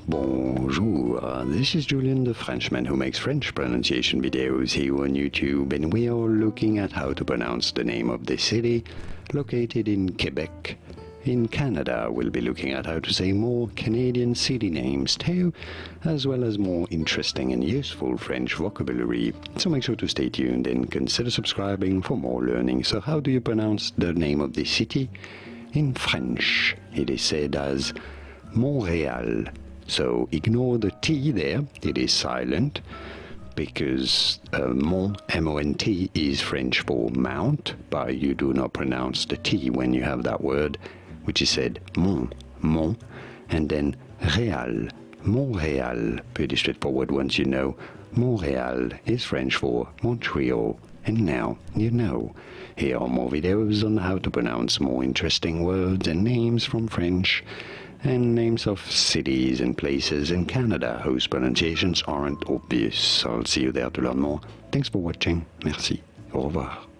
Bonjour, this is Julien, the Frenchman who makes French pronunciation videos here on YouTube, and we are looking at how to pronounce the name of this city located in Quebec. In Canada, we'll be looking at how to say more Canadian city names too, as well as more interesting and useful French vocabulary. So make sure to stay tuned and consider subscribing for more learning. So how do you pronounce the name of this city? In French, it is said as Montreal. So ignore the T there, it is silent, because Mont, M-O-N-T, is French for mount, but you do not pronounce the T when you have that word, which is said Mont, and then Réal, Montréal. Pretty straightforward once you know. Montreal is French for Montreal, and now you know. Here are more videos on how to pronounce more interesting words and names from French, and names of cities and places in Canada whose pronunciations aren't obvious. I'll see you there to learn more. Thanks for watching. Merci. Au revoir.